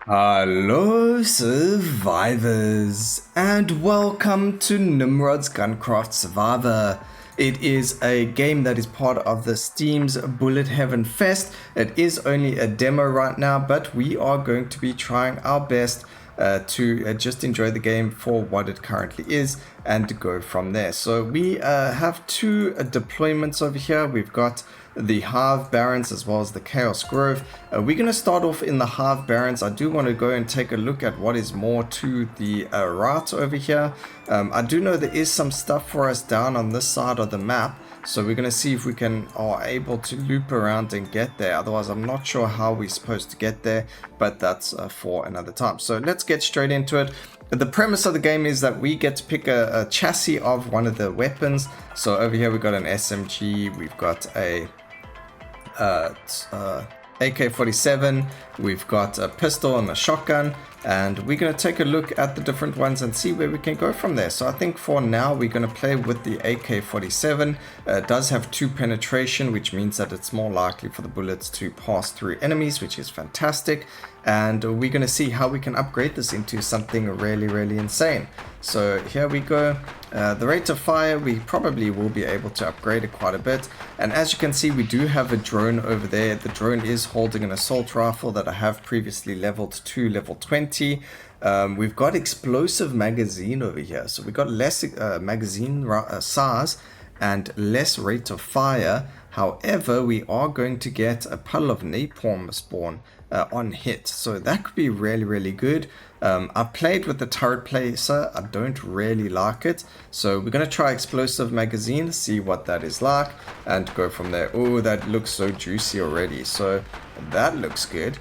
Hello survivors and welcome to NIMRODS GunCraft Survivor. It is a game that is part of the Steam's Bullet Heaven Fest. It is only a demo right now, but we are going to be trying our best to just enjoy the game for what it currently is and to go from there. So we have two deployments over here. We've got the Hive Barrens as well as the Chaos Grove. We're going to start off in the Hive Barrens. I do want to go and take a look at what is more to the right over here. I do know there is some stuff for us down on this side of the map. So we're going to see if we are able to loop around and get there. Otherwise, I'm not sure how we're supposed to get there, but that's for another time. So let's get straight into it. The premise of the game is that we get to pick a chassis of one of the weapons. So over here, we've got an SMG, we've got a AK-47, we've got a pistol and a shotgun, and we're going to take a look at the different ones and see where we can go from there. So I think for now we're going to play with the AK-47. It does have 2 penetration, which means that it's more likely for the bullets to pass through enemies, which is fantastic. And we're going to see how we can upgrade this into something really insane. So here we go. The rate of fire, we probably will be able to upgrade it quite a bit. And as you can see, we do have a drone over there. The drone is holding an assault rifle that I have previously leveled to level 20. We've got explosive magazine over here. So we've got less magazine size and less rate of fire. However, we are going to get a puddle of napalm spawn on hit, so that could be really good. I played with the turret placer. I don't really like it, so we're going to try explosive magazine, see what that is like, and go from there. Oh, that looks so juicy already, so that looks good.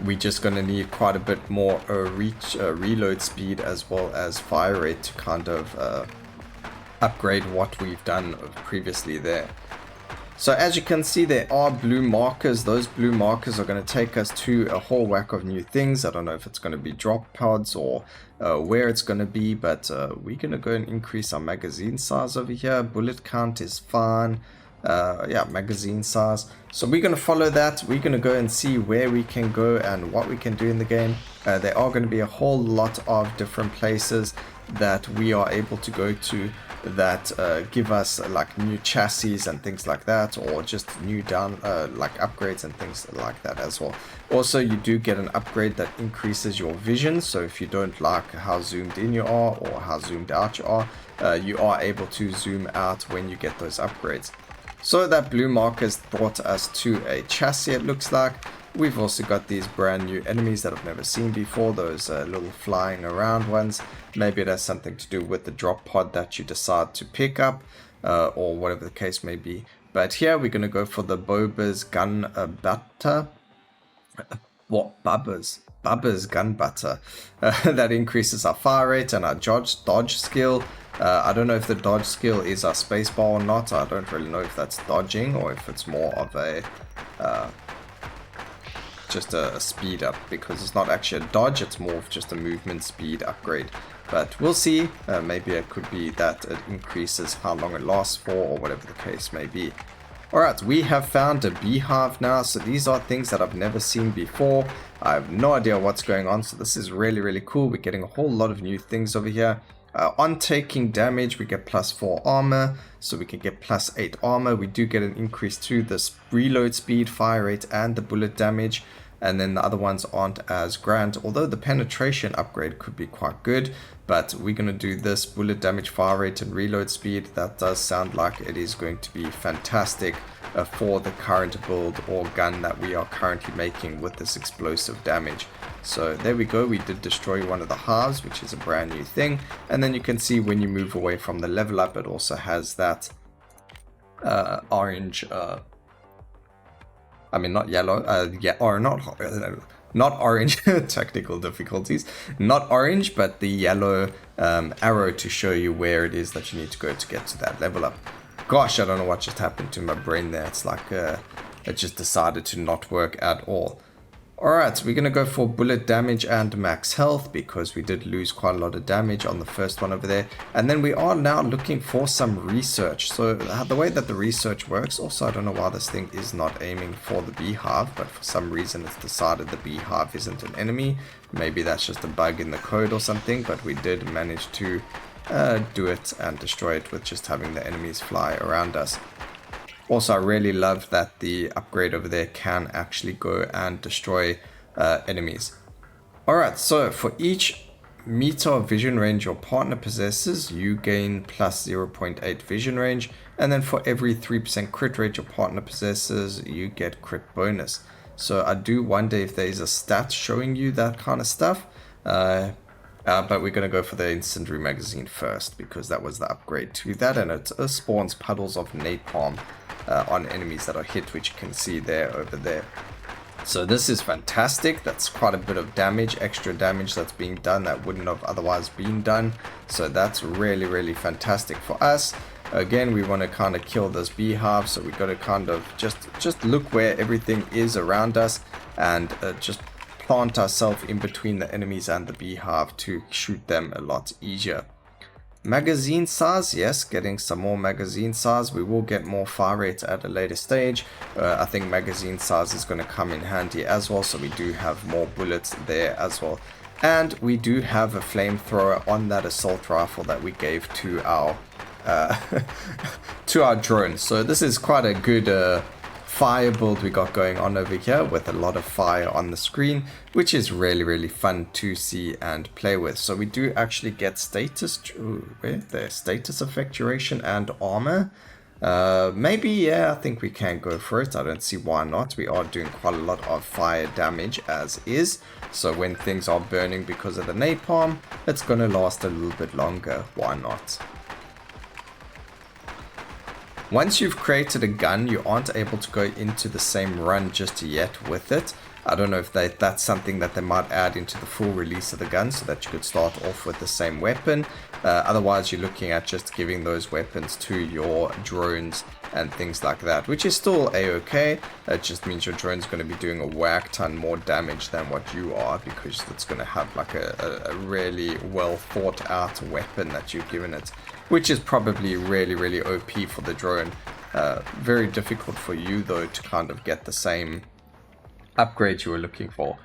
We're just going to need quite a bit more reload speed as well as fire rate to kind of upgrade what we've done previously there. So as you can see, there are blue markers. Those blue markers are going to take us to a whole whack of new things. I don't know if it's going to be drop pods or where it's going to be, but we're going to go and increase our magazine size over here. Bullet count is fine. Yeah, magazine size. So we're going to follow that. We're going to go and see where we can go and what we can do in the game. There are going to be a whole lot of different places that we are able to go to that give us like new chassis and things like that, or just new like upgrades and things like that as well. Also, you do get an upgrade that increases your vision, so if you don't like how zoomed in you are or how zoomed out you are able to zoom out when you get those upgrades. So that blue marker's brought us to a chassis, it looks like. We've also got these brand new enemies that I've never seen before, those little flying around ones. Maybe it has something to do with the drop pod that you decide to pick up, or whatever the case may be. But here we're going to go for the Bubba's gun butter. What? Bubba's gun butter. That increases our fire rate and our dodge skill. I don't know if the dodge skill is our spacebar or not. I don't really know if that's dodging or if it's more of a just a speed up, because it's not actually a dodge, it's more of just a movement speed upgrade. But we'll see. Maybe it could be that it increases how long it lasts for, or whatever the case may be. Alright, we have found a beehive now, so these are things that I've never seen before. I have no idea what's going on, so this is really cool. We're getting a whole lot of new things over here. On taking damage, we get +4 armor, so we can get +8 armor. We do get an increase to this reload speed, fire rate, and the bullet damage. And then the other ones aren't as grand, although the penetration upgrade could be quite good. But we're going to do this bullet damage, fire rate, and reload speed. That does sound like it is going to be fantastic for the current build or gun that we are currently making with this explosive damage. So there we go, we did destroy one of the hives, which is a brand new thing. And then you can see when you move away from the level up, it also has that orange, I mean not yellow, yeah, or not orange, technical difficulties, not orange, but the yellow arrow to show you where it is that you need to go to get to that level up. Gosh, I don't know what just happened to my brain there. It's like it just decided to not work at all. Alright, so we're going to go for bullet damage and max health because we did lose quite a lot of damage on the first one over there. And then we are now looking for some research. So the way that the research works, also I don't know why this thing is not aiming for the beehive, but for some reason it's decided the beehive isn't an enemy. Maybe that's just a bug in the code or something, but we did manage to do it and destroy it with just having the enemies fly around us. Also, I really love that the upgrade over there can actually go and destroy enemies. Alright, so for each meter of vision range your partner possesses, you gain plus 0.8 vision range. And then for every 3% crit rate your partner possesses, you get crit bonus. So I do wonder if there is a stat showing you that kind of stuff. But we're going to go for the incendiary magazine first because that was the upgrade to that. And it spawns puddles of napalm on enemies that are hit, which you can see there over there. So this is fantastic. That's quite a bit of damage, extra damage that's being done that wouldn't have otherwise been done. So that's really, really fantastic for us. Again, we want to kind of kill this beehive, so we got to kind of just look where everything is around us and just plant ourselves in between the enemies and the beehive to shoot them a lot easier. Magazine size, yes, getting some more magazine size. We will get more fire rate at a later stage. I think magazine size is going to come in handy as well, so we do have more bullets there as well. And we do have a flamethrower on that assault rifle that we gave to our to our drone. So this is quite a good fire build we got going on over here with a lot of fire on the screen, which is really, really fun to see and play with. So we do actually get status, status effect duration and armor. Maybe, yeah, I think we can go for it. I don't see why not. We are doing quite a lot of fire damage as is. So when things are burning because of the napalm, it's going to last a little bit longer. Why not? Once you've created a gun, you aren't able to go into the same run just yet with it. I don't know if that's something that they might add into the full release of the gun so that you could start off with the same weapon. Otherwise, you're looking at just giving those weapons to your drones and things like that, which is still a-okay. It just means your drone's going to be doing a whack ton more damage than what you are because it's going to have like a really well thought out weapon that you've given it, which is probably really, really OP for the drone. Very difficult for you though to kind of get the same upgrade you were looking for.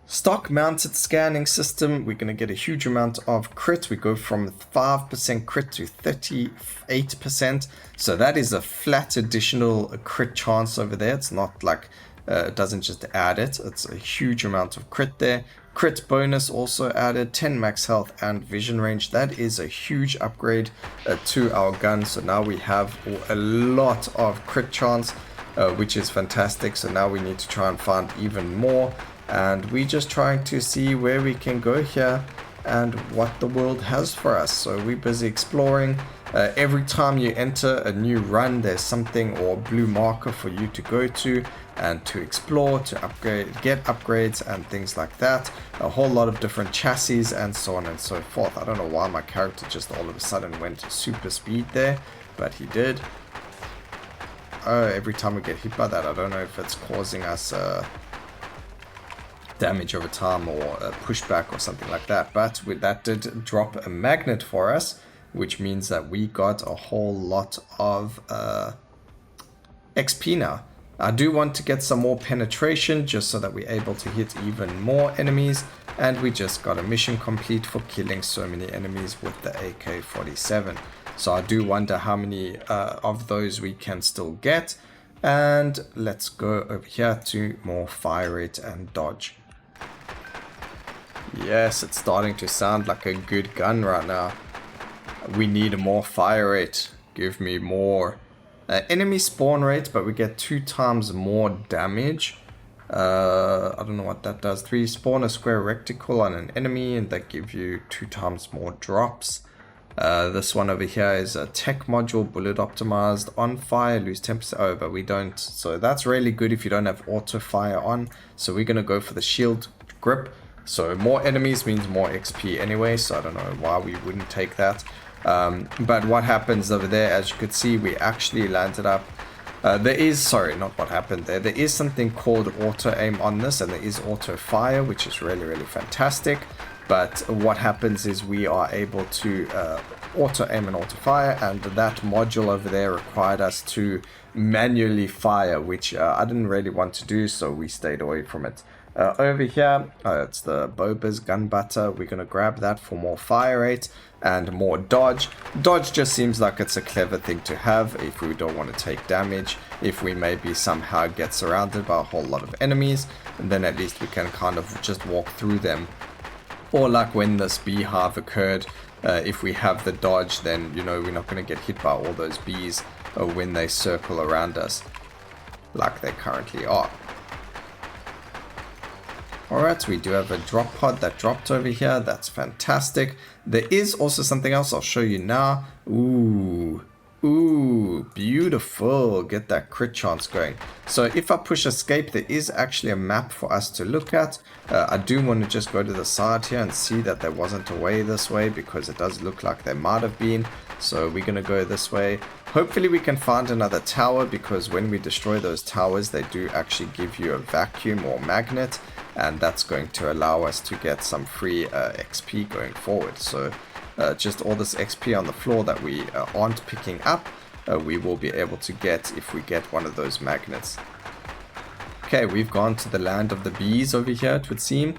Stock mounted scanning system, we're going to get a huge amount of crit. We go from 5% crit to 38%. So that is a flat additional crit chance over there. It's not like it doesn't just add it. It's a huge amount of crit there. Crit bonus also added, 10 max health and vision range. That is a huge upgrade to our gun. So now we have a lot of crit chance, which is fantastic. So now we need to try and find even more. And we're just trying to see where we can go here and what the world has for us. So we're busy exploring. Every time you enter a new run, there's something or blue marker for you to go to and to explore, to upgrade, get upgrades and things like that. A whole lot of different chassis and so on and so forth. I don't know why my character just all of a sudden went to super speed there, but he did. Every time we get hit by that, I don't know if it's causing us damage over time or a pushback or something like that, but that did drop a magnet for us, which means that we got a whole lot of XP now. I do want to get some more penetration just so that we're able to hit even more enemies, and we just got a mission complete for killing so many enemies with the AK-47. So I do wonder how many of those we can still get, and let's go over here to more fire rate and dodge. Yes, it's starting to sound like a good gun right now. We need more fire rate. Give me more. Enemy spawn rate, but we get 2 times more damage. I don't know what that does. 3 spawn a square rectangle on an enemy, and that gives you 2 times more drops. This one over here is a tech module, bullet optimized, on fire, lose 10%. Oh, but we don't. So that's really good if you don't have auto fire on. So we're going to go for the shield grip. So more enemies means more XP anyway, so I don't know why we wouldn't take that. But what happens over there, as you could see, we actually landed up There is, sorry, not what happened there. There is something called auto aim on this, and there is auto fire, which is really, really fantastic. But what happens is we are able to auto aim and auto fire, and that module over there required us to manually fire, which I didn't really want to do, so we stayed away from it. Over here, it's the Boba's gun butter. We're going to grab that for more fire rate and more dodge. Dodge just seems like it's a clever thing to have if we don't want to take damage. If we maybe somehow get surrounded by a whole lot of enemies, and then at least we can kind of just walk through them. Or like when this beehive occurred, if we have the dodge, then you know we're not going to get hit by all those bees when they circle around us like they currently are. Alright, we do have a drop pod that dropped over here. That's fantastic. There is also something else I'll show you now. Ooh, beautiful. Get that crit chance going. So if I push escape, there is actually a map for us to look at. I do want to just go to the side here and see that there wasn't a way this way, because it does look like there might have been. So we're going to go this way. Hopefully we can find another tower, because when we destroy those towers, they do actually give you a vacuum or magnet. And that's going to allow us to get some free XP going forward. So just all this XP on the floor that we aren't picking up, we will be able to get if we get one of those magnets. Okay, we've gone to the land of the bees over here, it would seem.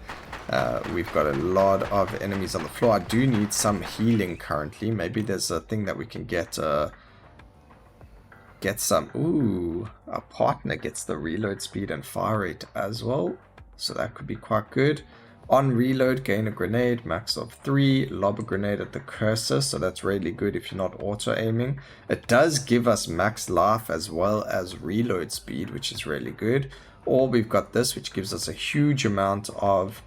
We've got a lot of enemies on the floor. I do need some healing currently. Maybe there's a thing that we can get some. Ooh, our partner gets the reload speed and fire rate as well. So that could be quite good. On reload, gain a grenade, max of 3, lob a grenade at the cursor, so that's really good if you're not auto-aiming. It does give us max life as well as reload speed, which is really good. Or we've got this, which gives us a huge amount of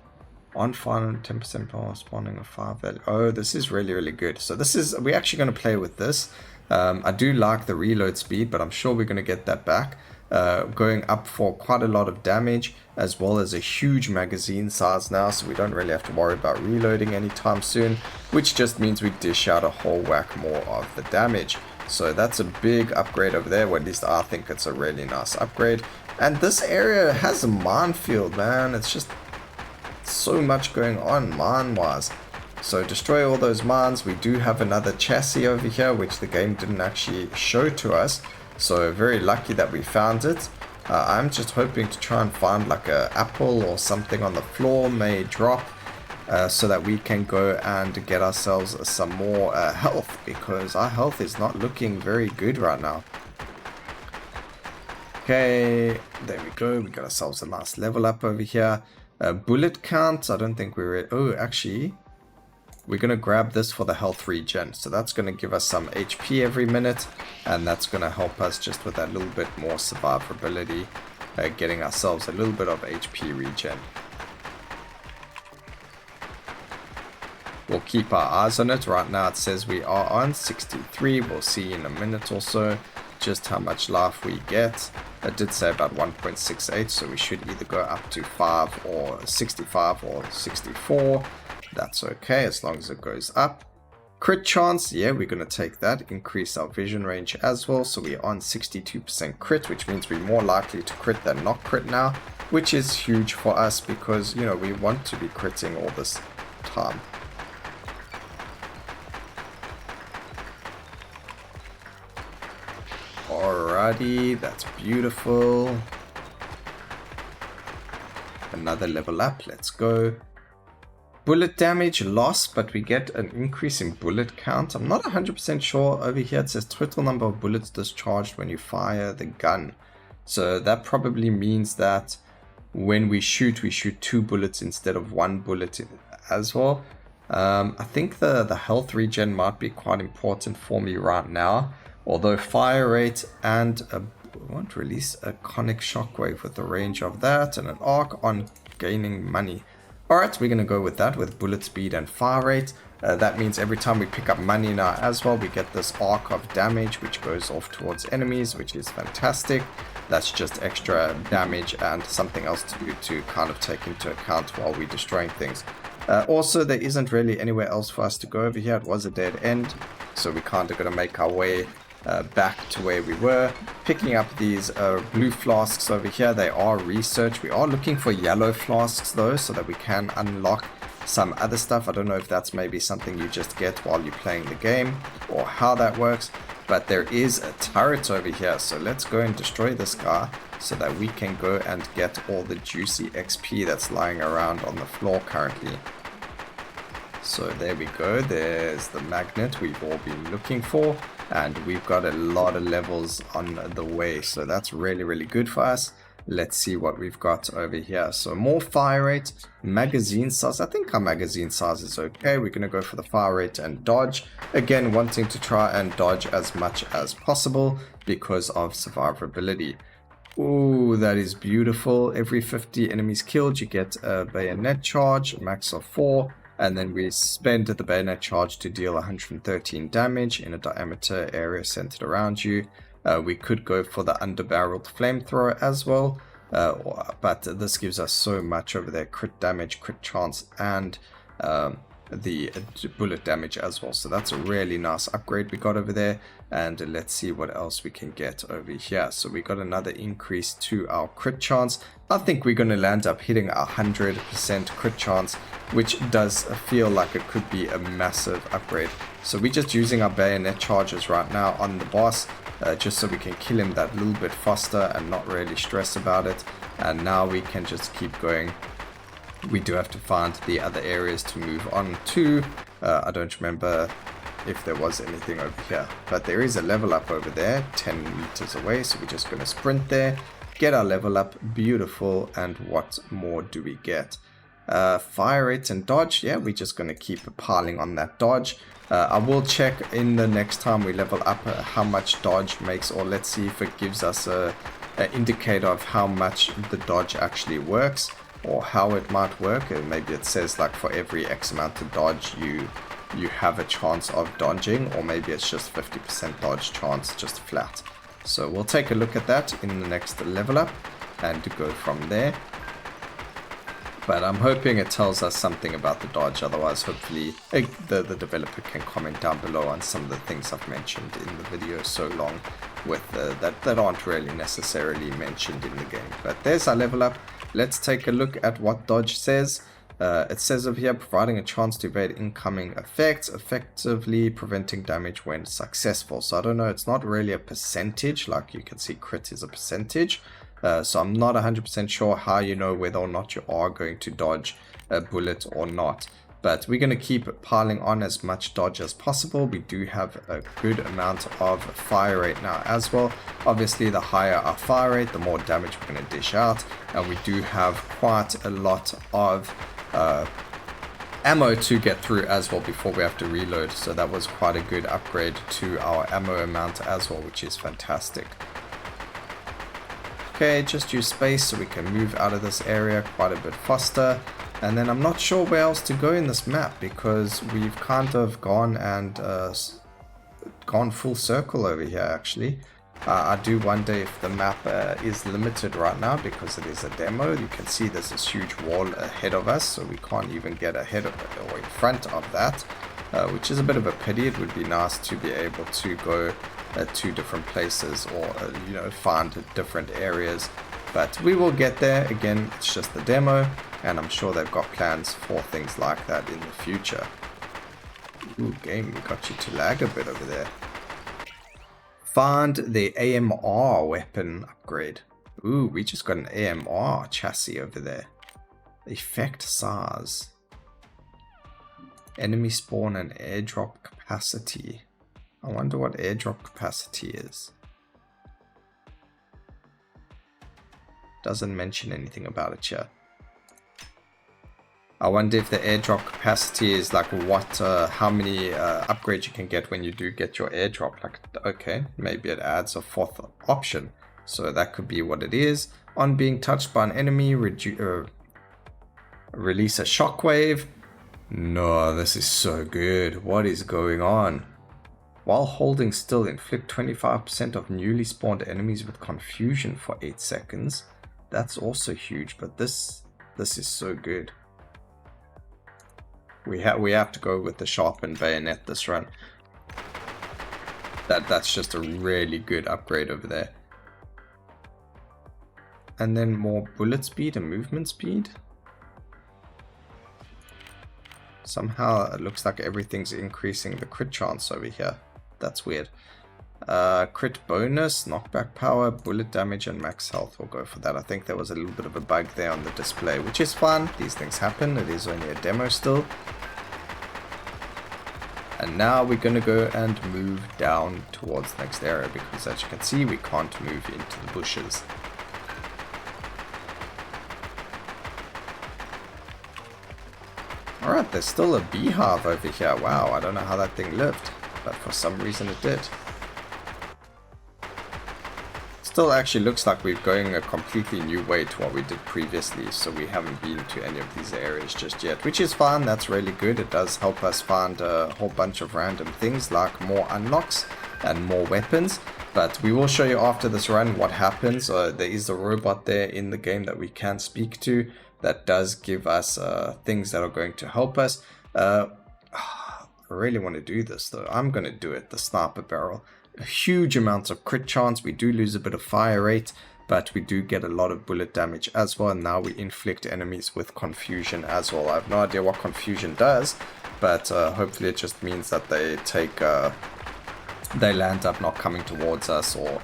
on fire, 10% power spawning of 5 value. Oh, this is really, really good. So this is, we're actually going to play with this. I do like the reload speed, but I'm sure we're going to get that back. Going up for quite a lot of damage, as well as a huge magazine size now, so we don't really have to worry about reloading anytime soon, which just means we dish out a whole whack more of the damage. So that's a big upgrade over there, or at least I think it's a really nice upgrade. And this area has a minefield, man. It's just so much going on mine wise. So destroy all those mines. We do have another chassis over here, which the game didn't actually show to us. So very lucky that we found it. I'm just hoping to try and find like a apple or something on the floor may drop, so that we can go and get ourselves some more health, because our health is not looking very good right now. Okay, there we go. We got ourselves a nice level up over here. Bullet count, I don't think we're... Oh, actually... We're going to grab this for the health regen. So that's going to give us some HP every minute. And that's going to help us just with that little bit more survivability. Getting ourselves a little bit of HP regen. We'll keep our eyes on it. Right now it says we are on 63. We'll see in a minute or so just how much life we get. It did say about 1.68. So we should either go up to 5 or 65 or 64. That's okay as long as it goes up. Crit chance, yeah, we're going to take that. Increase our vision range as well. So we're on 62% crit, which means we're more likely to crit than not crit now, which is huge for us because, you know, we want to be critting all this time. Alrighty, that's beautiful. Another level up, let's go. Bullet damage loss, but we get an increase in bullet count. I'm not 100% sure. Over here it says total number of bullets discharged when you fire the gun. So that probably means that when we shoot 2 bullets instead of 1 bullet as well. I think the health regen might be quite important for me right now. Although fire rate and won't release a conic shockwave with the range of that and an arc on gaining money. Alright, we're going to go with that, with bullet speed and fire rate. That means every time we pick up money now as well, we get this arc of damage which goes off towards enemies, which is fantastic. That's just extra damage and something else to kind of take into account while we're destroying things. Also, there isn't really anywhere else for us to go over here. It was a dead end, so we kind of going to make our way back to where we were, picking up these blue flasks over here. They are research. We are looking for yellow flasks though, so that we can unlock some other stuff. I don't know if that's maybe something you just get while you're playing the game or how that works, but there is a turret over here, so let's go and destroy this guy so that we can go and get all the juicy XP that's lying around on the floor currently. So there we go, there's the magnet we've all been looking for, and we've got a lot of levels on the way, so that's really good for us. Let's see what we've got over here. So more fire rate, magazine size. I think our magazine size is okay. We're going to go for the fire rate and dodge. Again, wanting to try and dodge as much as possible because of survivability. Ooh, that is beautiful. Every 50 enemies killed, you get a bayonet charge, max of 4. And then we spend the bayonet charge to deal 113 damage in a diameter area centered around you. We could go for the underbarreled flamethrower as well, but this gives us so much over there: crit damage, crit chance, and the bullet damage as well. So that's a really nice upgrade we got over there. And let's see what else we can get over here. So we got another increase to our crit chance. I think we're going to land up hitting 100% crit chance, which does feel like it could be a massive upgrade. So we're just using our bayonet charges right now on the boss, just so we can kill him that little bit faster and not really stress about it. And now we can just keep going. We do have to find the other areas to move on to. I don't remember if there was anything over here, but there is a level up over there 10 meters away, so we're just going to sprint there, get our level up. Beautiful. And what more do we get? Fire rate and dodge. Yeah, we're just going to keep piling on that dodge. I will check in the next time we level up how much dodge makes, or let's see if it gives us an indicator of how much the dodge actually works, or how it might work. Maybe it says like for every X amount of dodge you have a chance of dodging, or maybe it's just 50% dodge chance, just flat. So we'll take a look at that in the next level up and go from there. But I'm hoping it tells us something about the dodge. Otherwise, hopefully the developer can comment down below on some of the things I've mentioned in the video so long with that aren't really necessarily mentioned in the game. But there's our level up. Let's take a look at what dodge says. It says over here, providing a chance to evade incoming effects, effectively preventing damage when successful. So I don't know, it's not really a percentage, like you can see crit is a percentage. So I'm not 100% sure how you know whether or not you are going to dodge a bullet or not. But we're going to keep piling on as much dodge as possible. We do have a good amount of fire rate now as well. Obviously, the higher our fire rate, the more damage we're going to dish out. And we do have quite a lot of ammo to get through as well before we have to reload. So that was quite a good upgrade to our ammo amount as well, which is fantastic. Okay, just use space so we can move out of this area quite a bit faster. And then I'm not sure where else to go in this map, because we've kind of gone and gone full circle over here actually. I do wonder if the map is limited right now because it is a demo. You can see there's this huge wall ahead of us, so we can't even get ahead of it or in front of that, which is a bit of a pity. It would be nice to be able to go to different places, or you know, find different areas. But we will get there. Again, it's just the demo, and I'm sure they've got plans for things like that in the future. Ooh, game, we got you to lag a bit over there. Find the AMR weapon upgrade. Ooh, we just got an AMR chassis over there. Effect size. Enemy spawn and airdrop capacity. I wonder what airdrop capacity is. Doesn't mention anything about it here. I wonder if the airdrop capacity is like what, how many upgrades you can get when you do get your airdrop. Like, okay, maybe it adds a fourth option. So that could be what it is. On being touched by an enemy, release a shockwave. No, this is so good. What is going on? While holding still, inflict 25% of newly spawned enemies with confusion for 8 seconds. That's also huge, but this is so good. We have to go with the sharpened bayonet this run. That's just a really good upgrade over there. And then more bullet speed and movement speed. Somehow it looks like everything's increasing the crit chance over here. That's weird. Crit bonus, knockback power, bullet damage, and max health. We'll go for that. I think there was a little bit of a bug there on the display, which is fun. These things happen. It is only a demo still. And now we're going to go and move down towards the next area, because as you can see, we can't move into the bushes. Alright, there's still a beehive over here. Wow, I don't know how that thing lived, but for some reason it did. Still actually looks like we're going a completely new way to what we did previously, so we haven't been to any of these areas just yet, which is fine. That's really good. It does help us find a whole bunch of random things like more unlocks and more weapons, but we will show you after this run what happens. There is a robot there in the game that we can speak to that does give us things that are going to help us. I really want to do this though. I'm going to do it. The sniper barrel. A huge amount of crit chance. We do lose a bit of fire rate, but we do get a lot of bullet damage as well. And now we inflict enemies with confusion as well. I have no idea what confusion does, but hopefully it just means that they take they land up not coming towards us or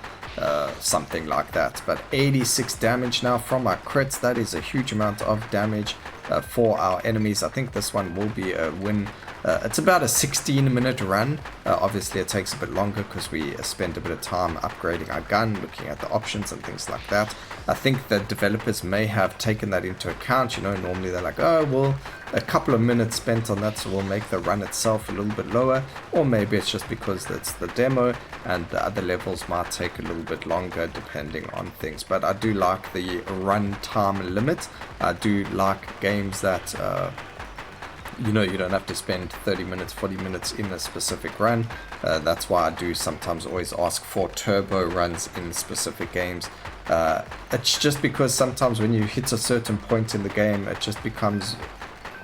something like that. But 86 damage now from our crits. That is a huge amount of damage for our enemies. I think this one will be a win. It's about a 16-minute run. Obviously it takes a bit longer because we spend a bit of time upgrading our gun, looking at the options and things like that. I think the developers may have taken that into account. You know, normally they're like, oh well, a couple of minutes spent on that, so we'll make the run itself a little bit lower. Or maybe it's just because it's the demo and the other levels might take a little bit longer depending on things. But I do like the run time limit. I do like games that you know, you don't have to spend 30 minutes, 40 minutes in a specific run. That's why I do sometimes always ask for turbo runs in specific games. It's just because sometimes when you hit a certain point in the game, it just becomes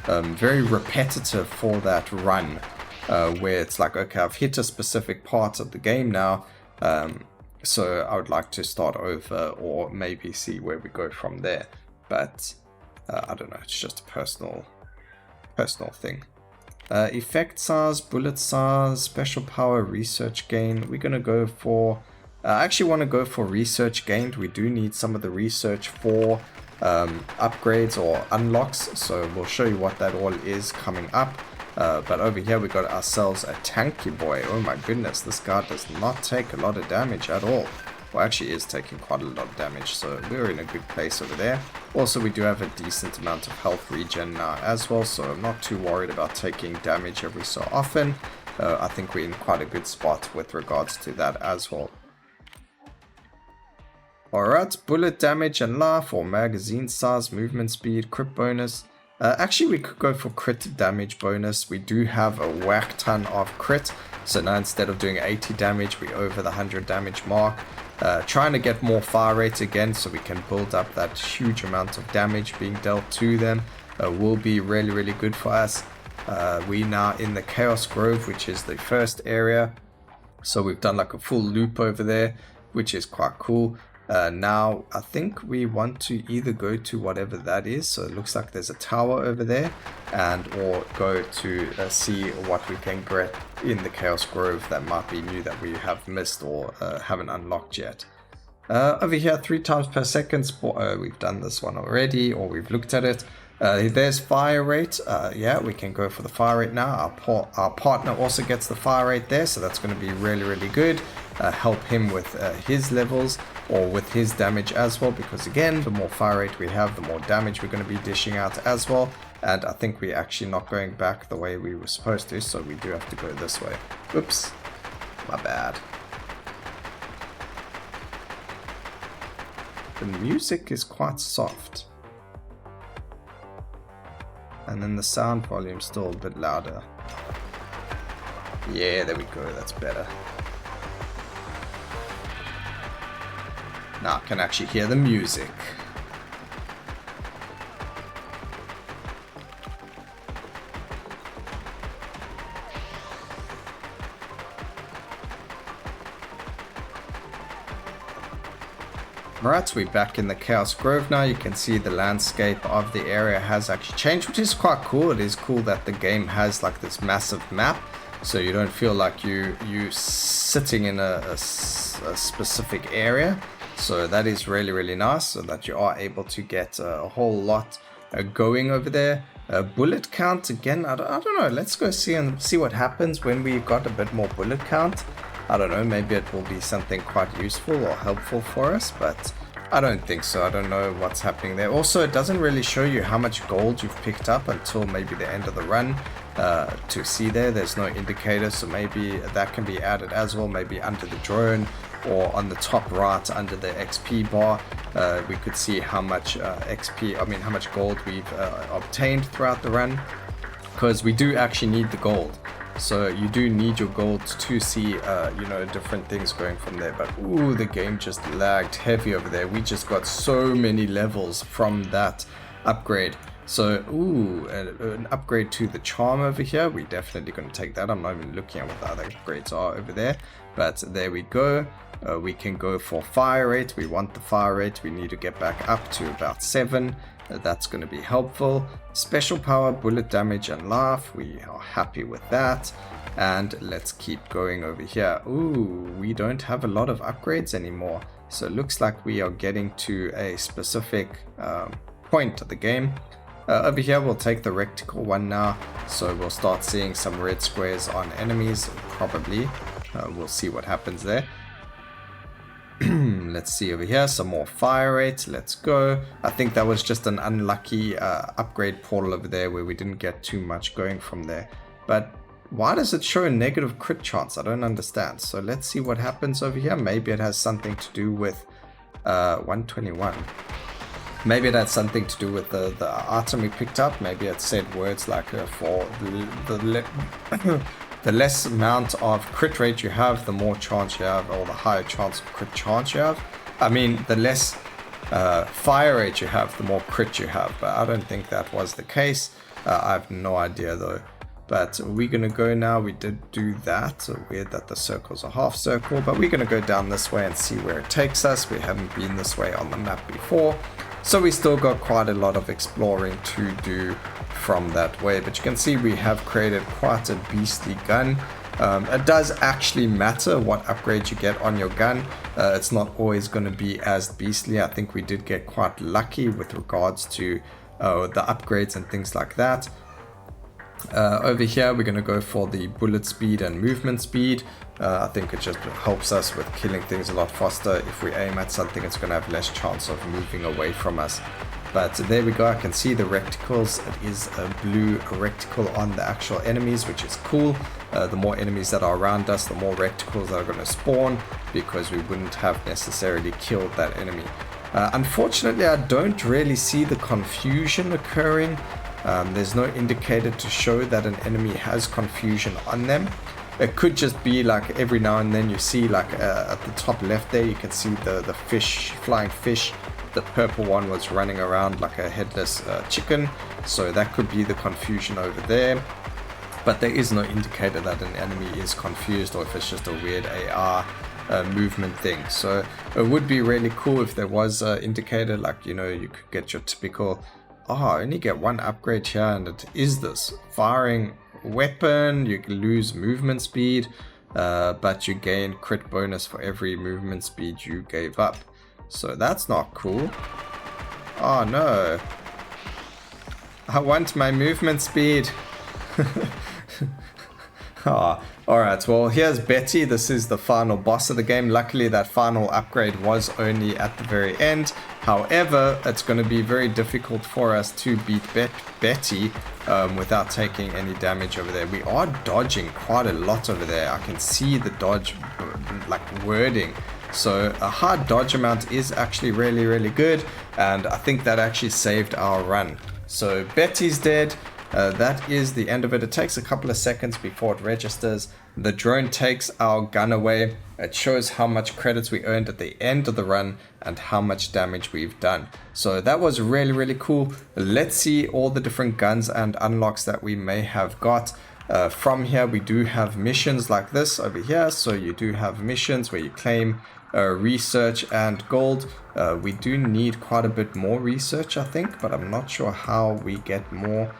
very repetitive for that run, where it's like, okay, I've hit a specific part of the game now, so I would like to start over or maybe see where we go from there. But I don't know, it's just a personal thing. Effect size, bullet size, special power, research gain. We're gonna go for I actually want to go for research gained. We do need some of the research for upgrades or unlocks, so we'll show you what that all is coming up. But over here we got ourselves a tanky boy. Oh my goodness, this guy does not take a lot of damage at all. Well, actually is taking quite a lot of damage, so we're in a good place over there. Also, we do have a decent amount of health regen now as well, so I'm not too worried about taking damage every so often. I think we're in quite a good spot with regards to that as well. Alright, bullet damage and life, or magazine size, movement speed, crit bonus. Actually, we could go for crit damage bonus. We do have a whack ton of crit, so now instead of doing 80 damage, we're over the 100 damage mark. Trying to get more fire rate again so we can build up that huge amount of damage being dealt to them will be really good for us. We're now in the Chaos Grove, which is the first area, so we've done like a full loop over there, which is quite cool. Now I think we want to either go to whatever that is, so it looks like there's a tower over there, and or go to see what we can get in the Chaos Grove that might be new that we have missed or haven't unlocked yet. Over here, 3 times per second, we've done this one already, or we've looked at it. There's fire rate. Yeah, we can go for the fire rate now. Our partner also gets the fire rate there, so that's going to be really good. Help him with his levels or with his damage as well, because again, the more fire rate we have, the more damage we're going to be dishing out as well. And I think we're actually not going back the way we were supposed to, so we do have to go this way. Oops, my bad. The music is quite soft, and then the sound volume still a bit louder. Yeah, there we go, that's better. Now I can actually hear the music. Alright, we're back in the Chaos Grove now. You can see the landscape of the area has actually changed, which is quite cool. It is cool that the game has like this massive map, so you don't feel like you sitting in a specific area. So that is really, really nice, so that you are able to get a whole lot going over there. Bullet count, again, I don't know. Let's go see what happens when we've got a bit more bullet count. I don't know, maybe it will be something quite useful or helpful for us, but I don't think so. I don't know what's happening there. Also, it doesn't really show you how much gold you've picked up until maybe the end of the run. To see there's no indicator, so maybe that can be added as well, maybe under the drone or on the top right under the XP bar. We could see how much how much gold we've obtained throughout the run, because we do actually need the gold. So you do need your gold to see, different things going from there. But ooh, the game just lagged heavy over there. We just got so many levels from that upgrade. So, ooh, an upgrade to the charm over here. We're definitely going to take that. I'm not even looking at what the other upgrades are over there. But there we go. We can go for fire rate. We want the fire rate. We need to get back up to about 7. That's going to be helpful. Special power, bullet damage, and life. We are happy with that. And let's keep going over here. Ooh, we don't have a lot of upgrades anymore. So it looks like we are getting to a specific point of the game. Over here, we'll take the rectangle one now. So we'll start seeing some red squares on enemies, probably. We'll see what happens there. Let's see over here, some more fire rate. Let's go. I think that was just an unlucky upgrade portal over there where we didn't get too much going from there. But why does it show a negative crit chance? I don't understand. So let's see what happens over here. Maybe it has something to do with 121. Maybe it had something to do with the item we picked up. Maybe it said words like for the less amount of crit rate you have, the more chance you have, or the higher chance of crit chance you have. I mean, the less fire rate you have, the more crit you have. But I don't think that was the case. I have no idea though. But we're going to go now. We did do that. So weird that the circle's a half circle. But we're going to go down this way and see where it takes us. We haven't been this way on the map before. So we still got quite a lot of exploring to do from that way. But you can see we have created quite a beastly gun. It does actually matter what upgrade you get on your gun. It's not always going to be as beastly. I think we did get quite lucky with regards to the upgrades and things like that. Over here we're going to go for the bullet speed and movement speed. I think it just helps us with killing things a lot faster. If we aim at something, it's going to have less chance of moving away from us. But there we go. I can see the reticles. It is a blue reticle on the actual enemies, which is cool. The more enemies that are around us, the more reticles that are going to spawn, because we wouldn't have necessarily killed that enemy. Unfortunately, I don't really see the confusion occurring. There's no indicator to show that an enemy has confusion on them. It could just be like every now and then you see like at the top left there, you can see the fish, flying fish. The purple one was running around like a headless chicken. So that could be the confusion over there. But there is no indicator that an enemy is confused, or if it's just a weird AR movement thing. So it would be really cool if there was an indicator, like, you know, you could get your typical, I only get one upgrade here and it is this firing weapon. You lose movement speed, but you gain crit bonus for every movement speed you gave up. So that's not cool. Oh no, I want my movement speed. Alright, well here's Betty. This is the final boss of the game. Luckily that final upgrade was only at the very end. However, it's going to be very difficult for us to beat Betty without taking any damage over there. We are dodging quite a lot over there. I can see the dodge like wording. So a high dodge amount is actually really, really good. And I think that actually saved our run. So Betty's dead. That is the end of it. It takes a couple of seconds before it registers. The drone takes our gun away. It shows how much credits we earned at the end of the run and how much damage we've done. So that was really, really cool. Let's see all the different guns and unlocks that we may have got. From here, we do have missions like this over here. So you do have missions where you claim research and gold. We do need quite a bit more research, I think, but I'm not sure how we get more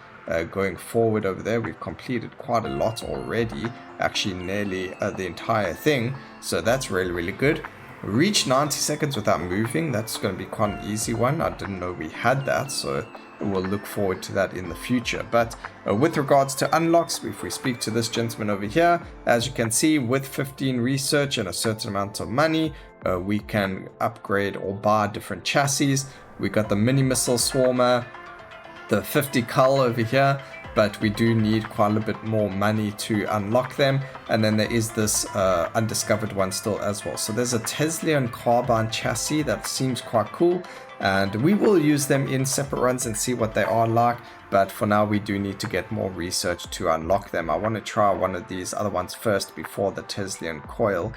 going forward over there. We've completed quite a lot already, actually nearly the entire thing, so that's really good. Reach 90 seconds without moving. That's going to be quite an easy one. I didn't know we had that, so we'll look forward to that in the future. But with regards to unlocks, if we speak to this gentleman over here, as you can see, with 15 research and a certain amount of money, we can upgrade or buy different chassis. We got the mini missile swarmer, the 50 cull over here, but we do need quite a bit more money to unlock them. And then there is this undiscovered one still as well. So there's a Tesla carbine chassis that seems quite cool, and we will use them in separate runs and see what they are like. But for now, we do need to get more research to unlock them. I want to try one of these other ones first before the Tesla coil.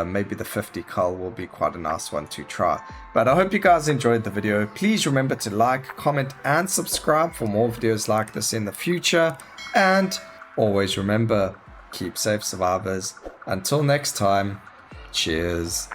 Maybe the 50 cull will be quite a nice one to try. But I hope you guys enjoyed the video. Please remember to like, comment, and subscribe for more videos like this in the future. And always remember, keep safe, survivors. Until next time, cheers.